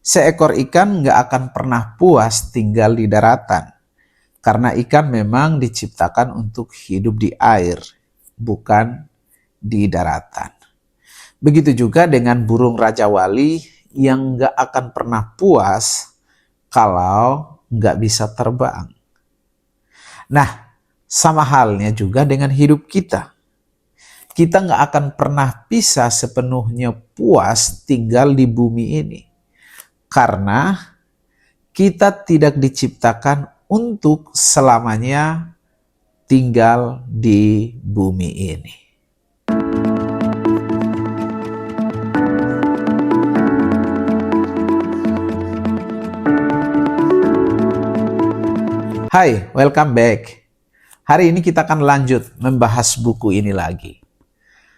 Seekor ikan nggak akan pernah puas tinggal di daratan, karena ikan memang diciptakan untuk hidup di air, bukan di daratan. Begitu juga dengan burung Raja Wali yang nggak akan pernah puas kalau nggak bisa terbang. Nah, sama halnya juga dengan hidup kita. Kita nggak akan pernah bisa sepenuhnya puas tinggal di bumi ini. Karena kita tidak diciptakan untuk selamanya tinggal di bumi ini. Hai, welcome back. Hari ini kita akan lanjut membahas buku ini lagi.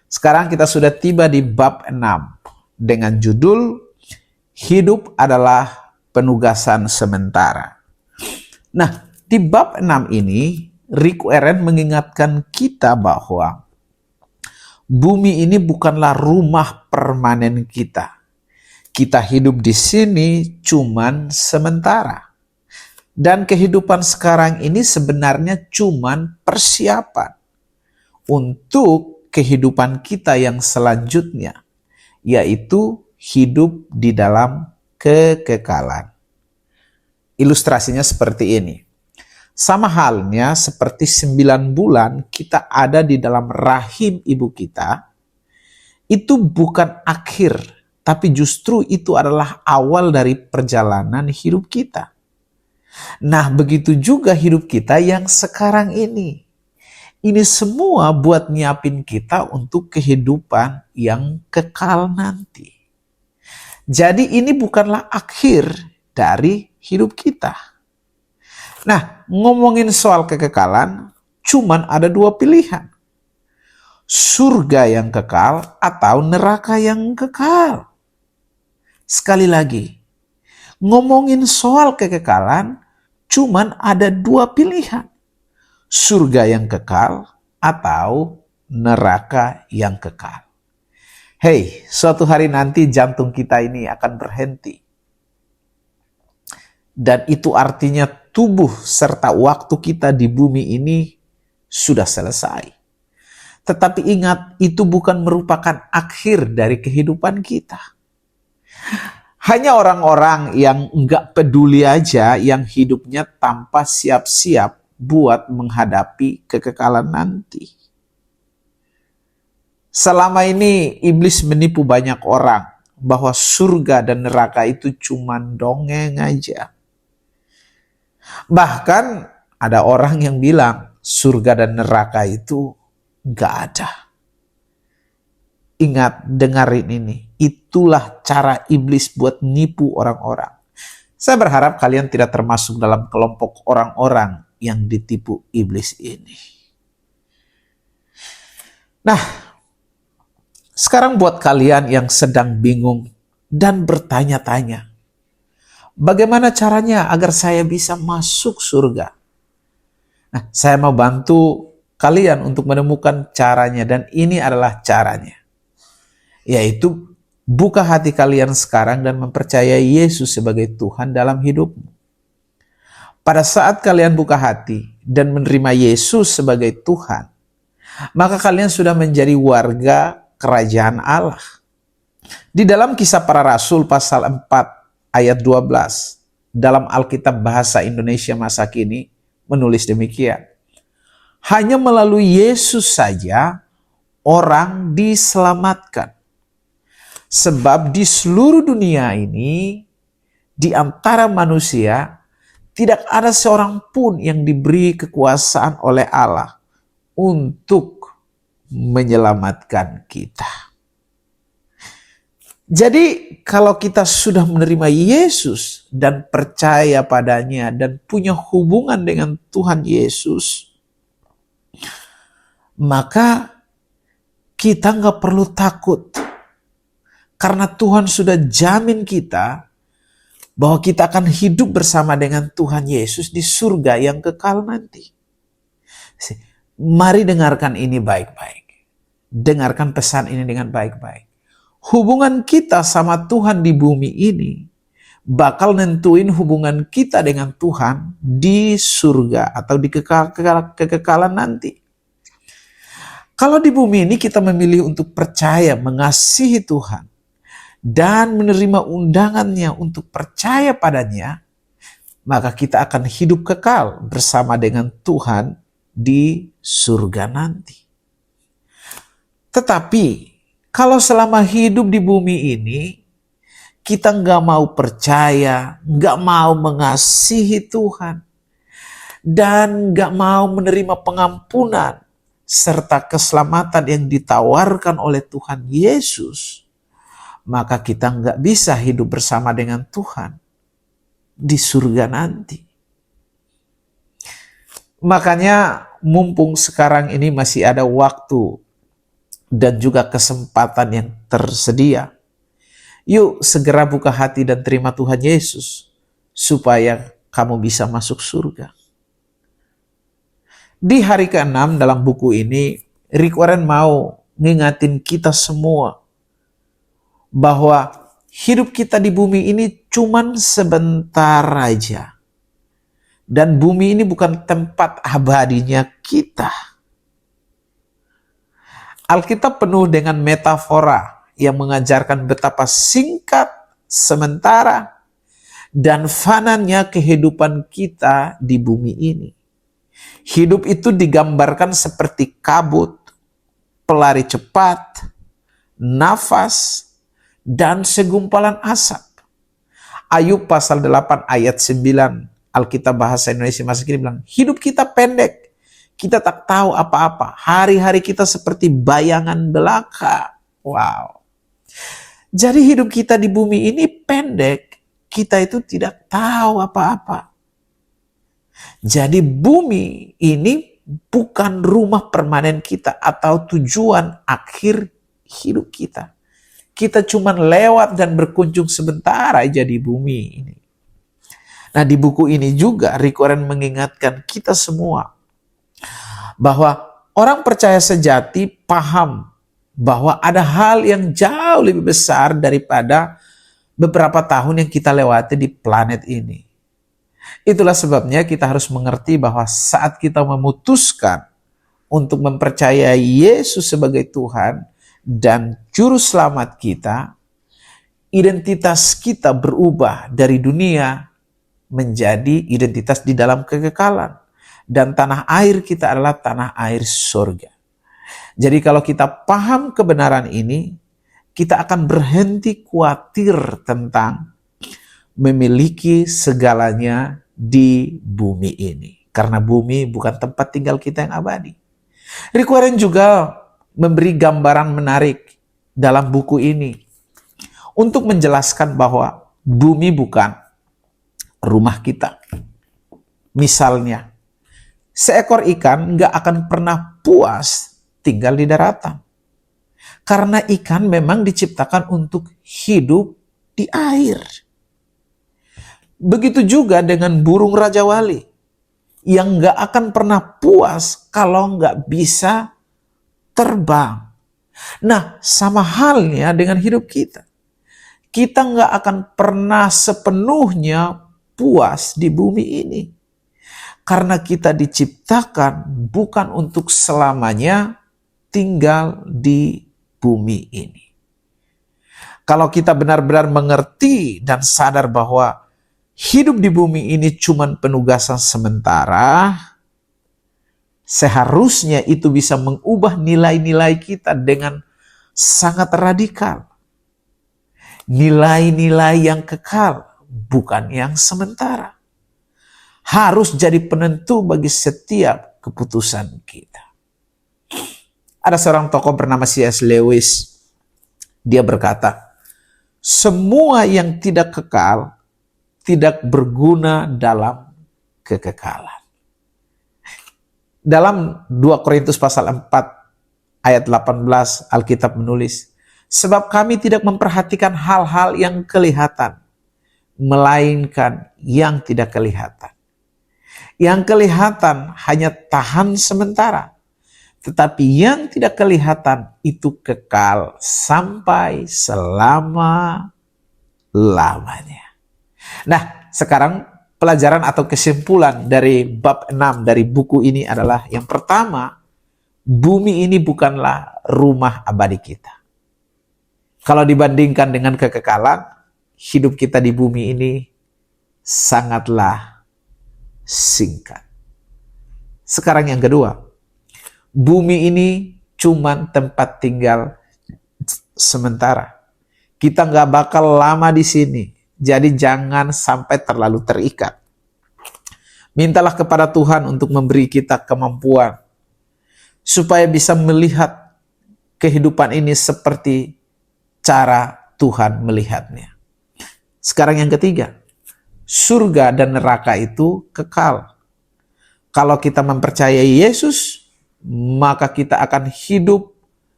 Sekarang kita sudah tiba di bab 6 dengan judul Hidup adalah Penugasan Sementara. Nah, di bab 6 ini, Rick Warren mengingatkan kita bahwa bumi ini bukanlah rumah permanen kita. Kita hidup di sini cuman sementara. Dan kehidupan sekarang ini sebenarnya cuman persiapan untuk kehidupan kita yang selanjutnya, yaitu hidup di dalam kekekalan. Ilustrasinya seperti ini. Sama halnya seperti 9 bulan kita ada di dalam rahim ibu kita, itu bukan akhir, tapi justru itu adalah awal dari perjalanan hidup kita. Nah, begitu juga hidup kita yang sekarang ini. Ini semua buat nyiapin kita untuk kehidupan yang kekal nanti. Jadi ini bukanlah akhir dari hidup kita. Nah, ngomongin soal kekekalan, cuman ada 2 pilihan. Surga yang kekal atau neraka yang kekal. Sekali lagi, ngomongin soal kekekalan, cuman ada 2 pilihan. Surga yang kekal atau neraka yang kekal. Hei, suatu hari nanti jantung kita ini akan berhenti. Dan itu artinya tubuh serta waktu kita di bumi ini sudah selesai. Tetapi ingat, itu bukan merupakan akhir dari kehidupan kita. Hanya orang-orang yang enggak peduli aja yang hidupnya tanpa siap-siap buat menghadapi kekekalan nanti. Selama ini iblis menipu banyak orang bahwa surga dan neraka itu cuma dongeng aja. Bahkan ada orang yang bilang surga dan neraka itu gak ada. Ingat, dengarin ini. Itulah cara iblis buat nipu orang-orang. Saya berharap kalian tidak termasuk dalam kelompok orang-orang yang ditipu iblis ini. Nah, sekarang buat kalian yang sedang bingung dan bertanya-tanya, bagaimana caranya agar saya bisa masuk surga? Nah, saya mau bantu kalian untuk menemukan caranya, dan ini adalah caranya. Yaitu, buka hati kalian sekarang dan mempercayai Yesus sebagai Tuhan dalam hidupmu. Pada saat kalian buka hati dan menerima Yesus sebagai Tuhan, maka kalian sudah menjadi warga kerajaan Allah. Di dalam Kisah Para Rasul pasal 4 ayat 12, dalam Alkitab Bahasa Indonesia masa kini menulis demikian. Hanya melalui Yesus saja orang diselamatkan. Sebab di seluruh dunia ini, di antara manusia, tidak ada seorang pun yang diberi kekuasaan oleh Allah untuk menyelamatkan kita. Jadi kalau kita sudah menerima Yesus dan percaya padanya dan punya hubungan dengan Tuhan Yesus, maka kita nggak perlu takut. Karena Tuhan sudah jamin kita bahwa kita akan hidup bersama dengan Tuhan Yesus di surga yang kekal nanti. Mari dengarkan ini baik-baik. Dengarkan pesan ini dengan baik-baik. Hubungan kita sama Tuhan di bumi ini bakal nentuin hubungan kita dengan Tuhan di surga atau di kekekalan nanti. Kalau di bumi ini kita memilih untuk percaya, mengasihi Tuhan, dan menerima undangannya untuk percaya padanya, maka kita akan hidup kekal bersama dengan Tuhan di surga nanti. Tetapi, kalau selama hidup di bumi ini, kita nggak mau percaya, nggak mau mengasihi Tuhan, dan nggak mau menerima pengampunan, serta keselamatan yang ditawarkan oleh Tuhan Yesus, maka kita nggak bisa hidup bersama dengan Tuhan di surga nanti. Makanya mumpung sekarang ini masih ada waktu dan juga kesempatan yang tersedia, yuk segera buka hati dan terima Tuhan Yesus supaya kamu bisa masuk surga. Di hari ke-6 dalam buku ini, Rick Warren mau ngingatin kita semua bahwa hidup kita di bumi ini cuman sebentar aja. Dan bumi ini bukan tempat abadinya kita. Alkitab penuh dengan metafora yang mengajarkan betapa singkat, sementara, dan fananya kehidupan kita di bumi ini. Hidup itu digambarkan seperti kabut, pelari cepat, nafas, dan segumpalan asap. Ayub pasal 8 ayat 9, Alkitab bahasa Indonesia masa kini bilang, hidup kita pendek, kita tak tahu apa-apa, hari-hari kita seperti bayangan belaka. Wow. Jadi hidup kita di bumi ini pendek, kita itu tidak tahu apa-apa. Jadi bumi ini bukan rumah permanen kita atau tujuan akhir hidup kita. Kita cuma lewat dan berkunjung sebentar aja di bumi ini. Nah, di buku ini juga Rick Warren mengingatkan kita semua bahwa orang percaya sejati paham bahwa ada hal yang jauh lebih besar daripada beberapa tahun yang kita lewati di planet ini. Itulah sebabnya kita harus mengerti bahwa saat kita memutuskan untuk mempercayai Yesus sebagai Tuhan dan Juru Selamat kita, identitas kita berubah dari dunia menjadi identitas di dalam kekekalan. Dan tanah air kita adalah tanah air surga. Jadi kalau kita paham kebenaran ini, kita akan berhenti khawatir tentang memiliki segalanya di bumi ini. Karena bumi bukan tempat tinggal kita yang abadi. Rick Warren juga memberi gambaran menarik dalam buku ini untuk menjelaskan bahwa bumi bukan rumah kita. Misalnya, seekor ikan gak akan pernah puas tinggal di daratan. Karena ikan memang diciptakan untuk hidup di air. Begitu juga dengan burung Raja Wali yang gak akan pernah puas kalau gak bisa terbang. Nah, sama halnya dengan hidup kita. Kita gak akan pernah sepenuhnya puas di bumi ini. Karena kita diciptakan bukan untuk selamanya tinggal di bumi ini. Kalau kita benar-benar mengerti dan sadar bahwa hidup di bumi ini cuma penugasan sementara, seharusnya itu bisa mengubah nilai-nilai kita dengan sangat radikal. Nilai-nilai yang kekal, bukan yang sementara. Harus jadi penentu bagi setiap keputusan kita. Ada seorang tokoh bernama C.S. Lewis. Dia berkata, semua yang tidak kekal tidak berguna dalam kekekalan. Dalam 2 Korintus pasal 4 ayat 18 Alkitab menulis, sebab kami tidak memperhatikan hal-hal yang kelihatan, melainkan yang tidak kelihatan. Yang kelihatan hanya tahan sementara, tetapi yang tidak kelihatan itu kekal sampai selama-lamanya. Nah, sekarang pelajaran atau kesimpulan dari bab 6 dari buku ini adalah yang pertama, bumi ini bukanlah rumah abadi kita. Kalau dibandingkan dengan kekekalan, hidup kita di bumi ini sangatlah singkat. Sekarang yang kedua, bumi ini cuma tempat tinggal sementara. Kita nggak bakal lama di sini. Jadi jangan sampai terlalu terikat. Mintalah kepada Tuhan untuk memberi kita kemampuan supaya bisa melihat kehidupan ini seperti cara Tuhan melihatnya. Sekarang yang ketiga, surga dan neraka itu kekal. Kalau kita mempercayai Yesus, maka kita akan hidup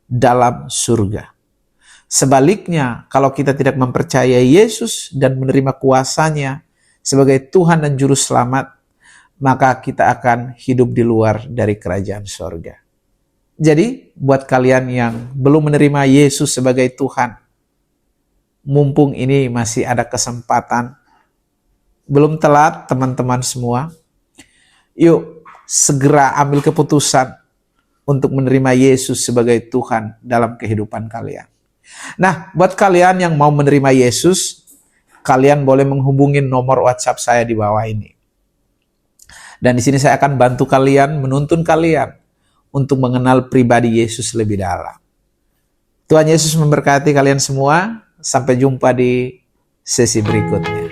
dalam surga. Sebaliknya, kalau kita tidak mempercayai Yesus dan menerima kuasa-Nya sebagai Tuhan dan Juru Selamat, maka kita akan hidup di luar dari kerajaan surga. Jadi, buat kalian yang belum menerima Yesus sebagai Tuhan, mumpung ini masih ada kesempatan, belum telat teman-teman semua, yuk segera ambil keputusan untuk menerima Yesus sebagai Tuhan dalam kehidupan kalian. Nah, buat kalian yang mau menerima Yesus, kalian boleh menghubungi nomor WhatsApp saya di bawah ini. Dan di sini saya akan bantu kalian, menuntun kalian untuk mengenal pribadi Yesus lebih dalam. Tuhan Yesus memberkati kalian semua. Sampai jumpa di sesi berikutnya.